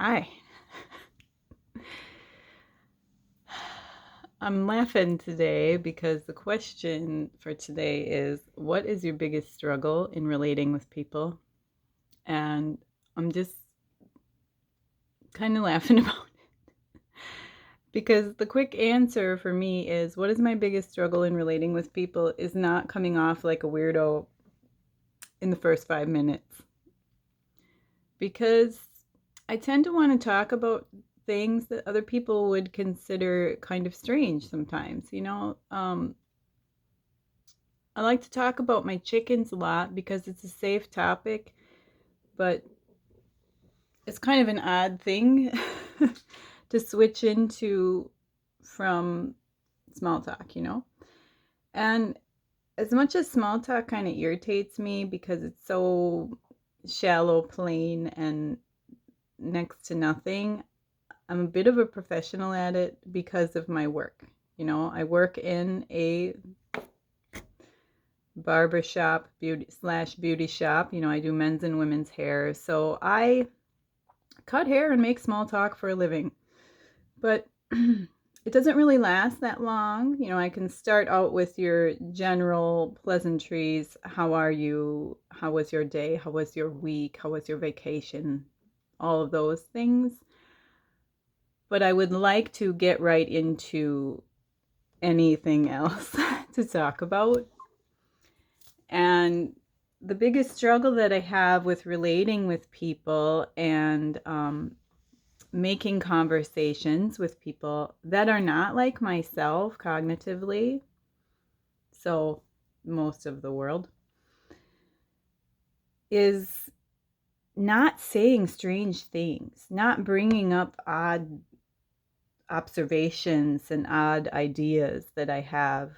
Hi. I'm laughing today because the question for today is, what is your biggest struggle in relating with people? And I'm just kind of laughing about it because the quick answer for me is, what is my biggest struggle in relating with people is not coming off like a weirdo in the first 5 minutes. Because I tend to want to talk about things that other people would consider kind of strange sometimes. I like to talk about my chickens a lot because it's a safe topic, but it's kind of an odd thing to switch into from small talk. And as much as small talk kind of irritates me because it's so shallow, plain, and next to nothing, I'm a bit of a professional at it because of my work. I work in a barbershop beauty shop. I do men's and women's hair. So I cut hair and make small talk for a living. But it doesn't really last that long. I can start out with your general pleasantries. How are you? How was your day? How was your week? How was your vacation? All of those things. But I would like to get right into anything else to talk about. And the biggest struggle that I have with relating with people and making conversations with people that are not like myself cognitively, so most of the world, is not saying strange things, not bringing up odd observations and odd ideas that I have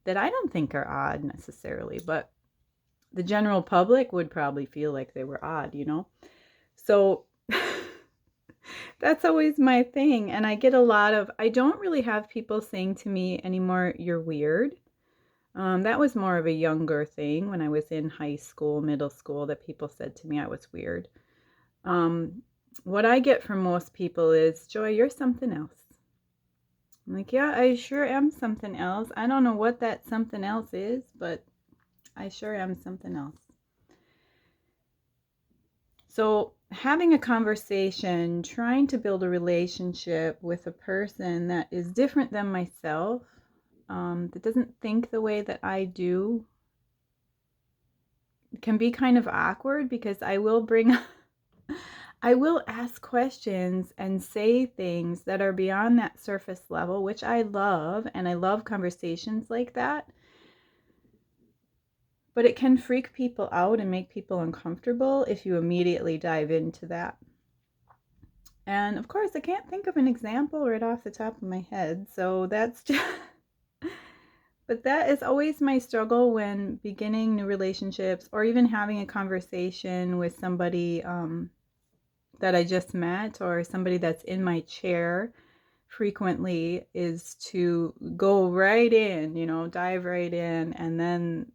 that I don't think are odd necessarily, but the general public would probably feel like they were odd. So that's always my thing. And I get I don't really have people saying to me anymore, "You're weird." That was more of a younger thing when I was in high school, middle school, that people said to me I was weird. What I get from most people is, "Joy, you're something else." I'm like, yeah, I sure am something else. I don't know what that something else is, but I sure am something else. So having a conversation, trying to build a relationship with a person that is different than myself, that doesn't think the way that I do, can be kind of awkward because I will ask questions and say things that are beyond that surface level, which I love, and I love conversations like that. But it can freak people out and make people uncomfortable if you immediately dive into that. And of course, I can't think of an example right off the top of my head. So that's just, but that is always my struggle when beginning new relationships or even having a conversation with somebody that I just met or somebody that's in my chair frequently, is to go right in, dive right in. And then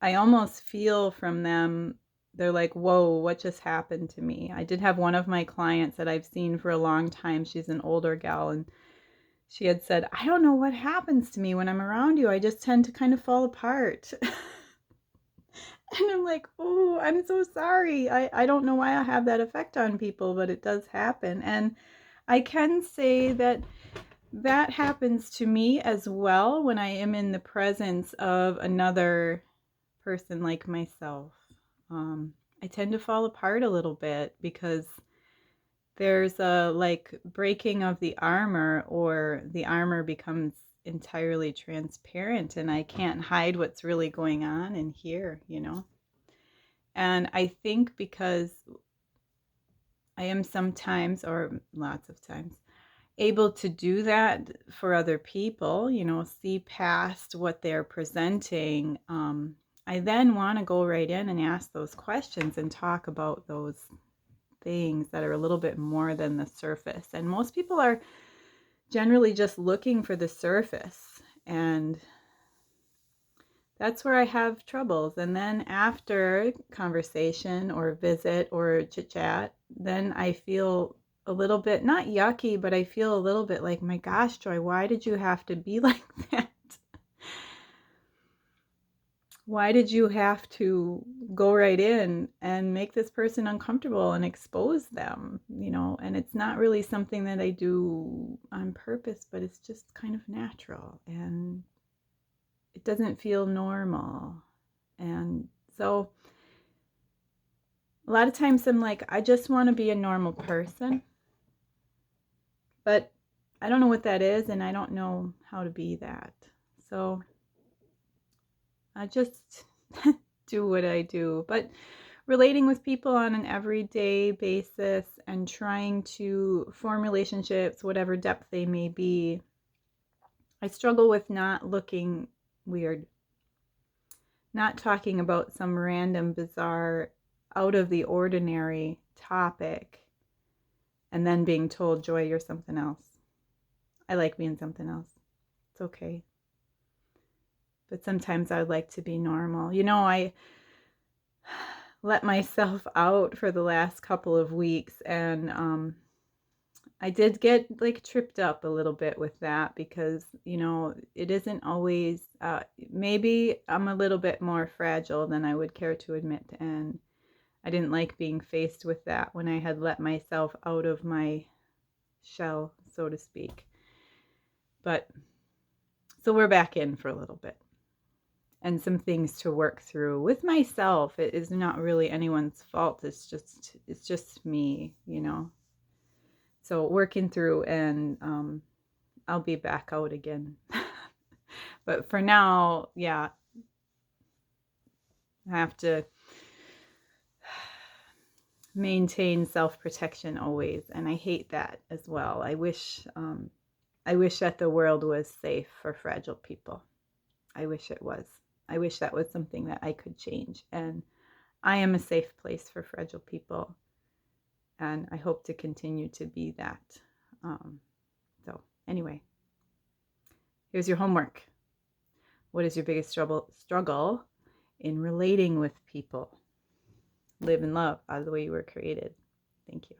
I almost feel from them, they're like, whoa, what just happened to me? I did have one of my clients that I've seen for a long time. She's an older gal, and she had said, I don't know what happens to me when I'm around you. I just tend to kind of fall apart. And I'm like, oh, I'm so sorry. I don't know why I have that effect on people, but it does happen. And I can say that that happens to me as well when I am in the presence of another person like myself. I tend to fall apart a little bit because there's a breaking of the armor, or the armor becomes entirely transparent and I can't hide what's really going on in here. And I think because I am sometimes, or lots of times, able to do that for other people, see past what they're presenting, I then want to go right in and ask those questions and talk about those things that are a little bit more than the surface. And most people are generally just looking for the surface. And That's where I have troubles. And then after conversation or visit or chit chat, then I feel a little bit, not yucky, but I feel a little bit like, my gosh, Joy, why did you have to be like that? Why did you have to go right in and make this person uncomfortable and expose them? And it's not really something that I do on purpose, but it's just kind of natural and it doesn't feel normal. And so a lot of times I'm like, I just want to be a normal person, but I don't know what that is and I don't know how to be that. So I just do what I do. But relating with people on an everyday basis and trying to form relationships, whatever depth they may be, I struggle with not looking weird, not talking about some random, bizarre, out of the ordinary topic and then being told, Joy, you're something else. I like being something else. It's okay. But sometimes I would like to be normal. I let myself out for the last couple of weeks and I did get like tripped up a little bit with that because, it isn't always, maybe I'm a little bit more fragile than I would care to admit. And I didn't like being faced with that when I had let myself out of my shell, so to speak. But so we're back in for a little bit and some things to work through with myself. It is not really anyone's fault. It's just me, So working through and I'll be back out again. But for now, yeah, I have to maintain self-protection always. And I hate that as well. I wish that the world was safe for fragile people. I wish it was. I wish that was something that I could change. And I am a safe place for fragile people. And I hope to continue to be that. So anyway, here's your homework. What is your biggest struggle in relating with people? Live and love as the way you were created. Thank you.